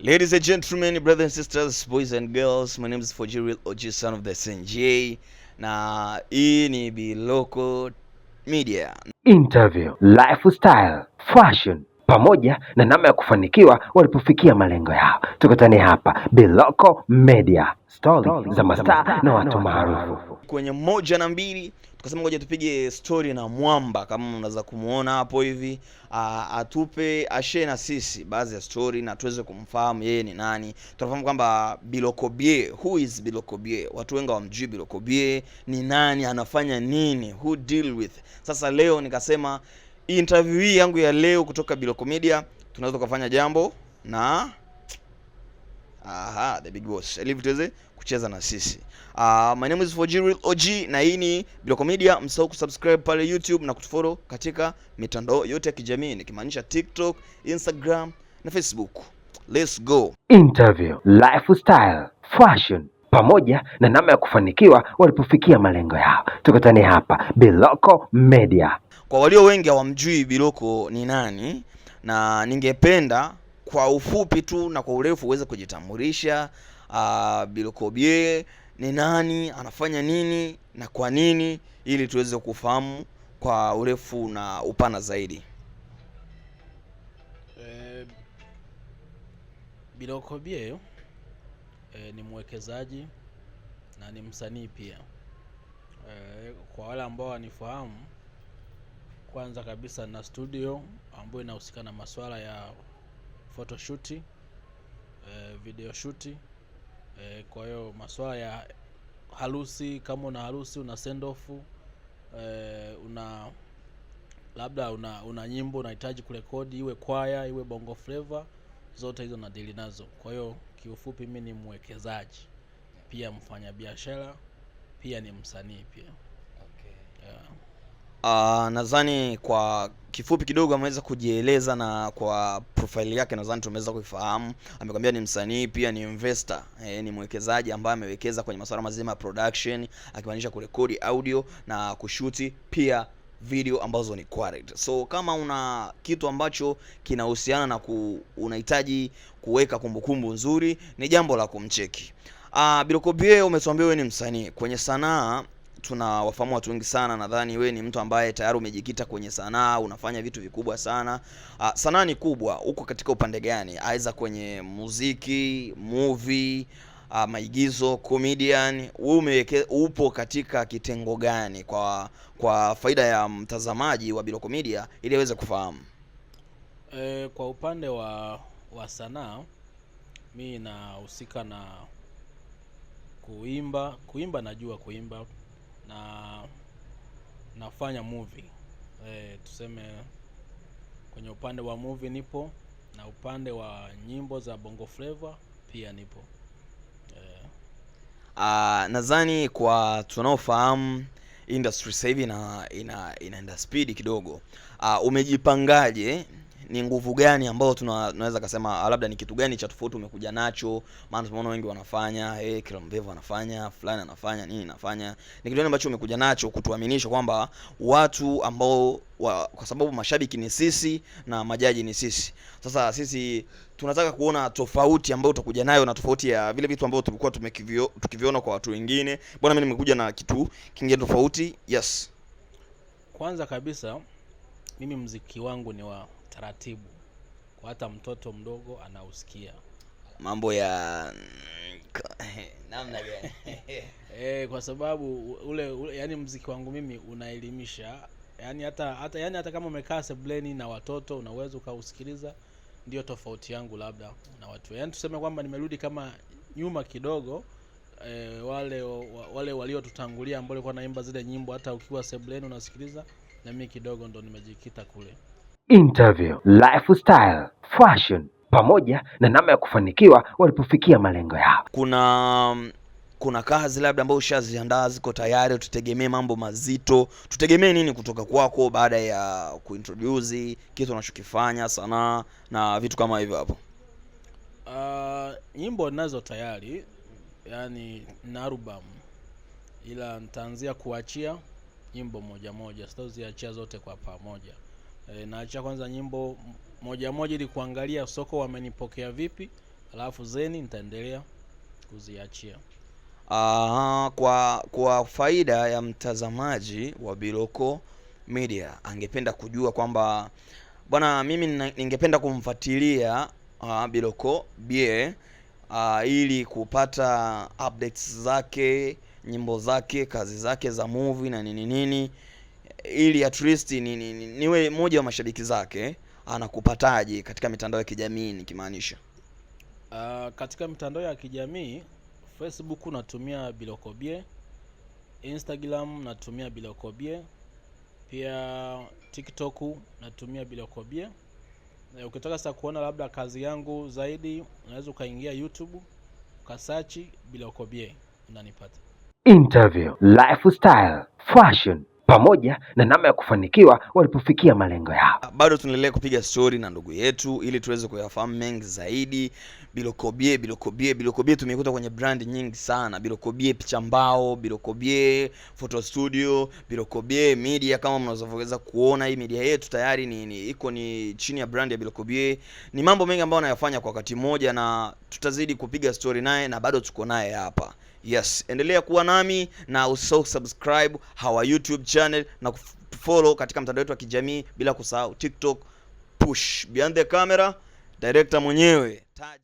Ladies and gentlemen, brothers and sisters, boys and girls, my name is Fojiril OG, son of the SNJ, na hii ni Biloko Media. Interview, lifestyle, fashion pamoja na namna ya kufanikiwa walipofikia malengo yao. Tukutane hapa Biloko Media, story za mastaa na watu maarufu. Kwenye moja na mbili tukasema ngoja tupige story na Mwamba, kama unaweza kumuona hapo hivi, atupe ashare na sisi baadhi ya story na tuweze kumfahamu yeye ni nani. Tunafahamu kwamba Biloko Bie, who is Biloko Bie? Watu wengi hawamjui Biloko Bie ni nani, anafanya nini, who deal with. Sasa leo nikasema interview hii yangu ya leo kutoka Biloko Media tunaweza kufanya jambo na the big boss ili tuweze kucheza na sisi. My name is Fojiril OG na hii ni Biloko Media. Msahau kusubscribe pale YouTube na kutufollow katika mitandao yote ya kijamii, nikimaanisha TikTok, Instagram na Facebook. Let's go. Interview, lifestyle, fashion pamoja na namna ya kufanikiwa walipofikia malengo yao. Tukutane hapa Biloko Media. Kwa walio wengi hawamjui Biloko ni nani, na ningependa kwa ufupi tu na kwa urefu uweze kujitambulisha. Biloko Bie ni nani, anafanya nini na kwa nini, ili tuweze kufahamu kwa urefu na upana zaidi. Biloko Bie ni mwekezaji na ni msanii pia. Kwa wale ambao wanifahamu, kwanza kabisa na studio ambayo inahusika na masuala ya photoshoot, video shoot. Kwa hiyo masuala ya harusi, kama una harusi, una send off, una nyimbo unahitaji kurekodi, iwe kwaya, iwe bongo flavor, zote hizo na deal nazo. Kwa hiyo kiufupi mimi ni mwekezaji, pia mfanyabiashara, pia ni msanii pia. Okay. Yeah. Nadhani kwa kifupi kidogo ameweza kujieleza, na kwa profile yake nadhani tumeweza kuifahamu. Amekwambia ni msanii pia ni investor, ni mwekezaji ambaye amewekeza kwenye masuala mazima ya production, akimaanisha kurekodi audio na kushuti pia video ambazo ni quality. So kama una kitu ambacho kinahusiana na unahitaji kuweka kumbukumbu nzuri, ni jambo la kumcheki. Biloko Bie, umetuambia wewe ni msanii. Kwenye sanaa tunawafahamu watu wengi sana, nadhani wewe ni mtu ambaye tayari umejikita kwenye sanaa, unafanya vitu vikubwa sana. Sanaa ni kubwa, uko katika upande gani? Aidha kwenye muziki, movie, maigizo, comedian, wewe upo katika kitengo gani kwa faida ya mtazamaji wa Biloko Media ili aweze kufahamu? Kwa upande wa sanaa, mimi nahusika na kuimba, najua kuimba, na nafanya movie. Tuseme kwenye upande wa movie nipo, na upande wa nyimbo za bongo flavor pia nipo. Nadhani kwa tunaofahamu industry sasa hivi inaenda speed kidogo. Umejipangaje? Ni nguvu gani ambao tunaweza kusema labda ni kitu gani cha tofauti umekuja nacho? Maana tumeona wengi wanafanya, kila mvevu anafanya, fulani anafanya, nini anafanya. Ni kitu gani ambacho umekuja nacho kutuaminisha kwamba watu ambao kwa sababu mashabiki ni sisi na majaji ni sisi. Sasa sisi tunataka kuona tofauti ambayo utakuja nayo, na tofauti ya vile vitu ambavyo tulikuwa tukiviona kwa watu wengine. Bwana, mimi nimekuja na kitu kingine tofauti. Yes. Kwanza kabisa mimi muziki wangu ni wa taratibu, kwa hata mtoto mdogo anausikia. Mambo ya namna gani? Kwa sababu ule yani muziki wangu mimi unaelimisha. Yani hata kama umekaa sebleni na watoto unaweza ukausikiliza. Ndio tofauti yangu labda na watu. Yani tuseme kwamba nimerudi kama nyuma kidogo, wale waliotutangulia ambao walikuwa naimba zile nyimbo hata ukiwa sebleni unasikiliza, na mimi kidogo ndo nimejikita kule. Interview, lifestyle, fashion pamoja na namna ya kufanikiwa walipofikia malengo yao. Kuna kazi labda ambazo ushaziandaa ziko tayari, tutegemee mambo mazito, tutegemee nini kutoka kwako baada ya kuintroduce kitu unachokifanya, sanaa na vitu kama hivyo hapo? Nyimbo nazo tayari, yani na album, ila nitaanzia kuachia nyimbo moja, sitaziachia zote kwa pamoja. Naachia kwanza nyimbo moja ili kuangalia soko wamenipokea vipi, alafu zeni nitaendelea kuziachia. Kwa faida ya mtazamaji wa Biloko Media, angependa kujua kwamba bwana, mimi ningependa kumfuatilia Biloko Bie ili kupata updates zake, nyimbo zake, kazi zake za movie na nini, ili at least niwe mmoja wa mashabiki zake. Anakupataje katika mitandao ya kijamii nikimaanisha? Katika mitandao ya kijamii, Facebook natumia Biloko Bie, Instagram natumia Biloko Bie, pia TikTok natumia Biloko Bie. Ukitaka sasa kuona labda kazi yangu zaidi, unaweza ukaingia YouTube, ukasearch Biloko Bie, unanipata. Interview, lifestyle, fashion pamoja na namna ya kufanikiwa walipofikia malengo yao. Bado tunaendelea kupiga story na ndugu yetu ili tuweze kuyafahamu mengi zaidi. Biloko Bie tumekuta kwenye brand nyingi sana. Biloko Bie picha mbao, Biloko Bie photo studio, Biloko Bie media. Kama mnaweza kuona hii media yetu tayari iko chini ya brand ya Biloko Bie. Ni mambo mengi ambayo anayafanya kwa wakati mmoja, na tutazidi kupiga story naye na bado tuko naye hapa. Yes, endelea kuwa nami na usisahau subscribe our YouTube channel na follow katika mtandao wetu wa kijamii, bila kusahau TikTok. Push Behind the Camera, director mwenyewe Taji.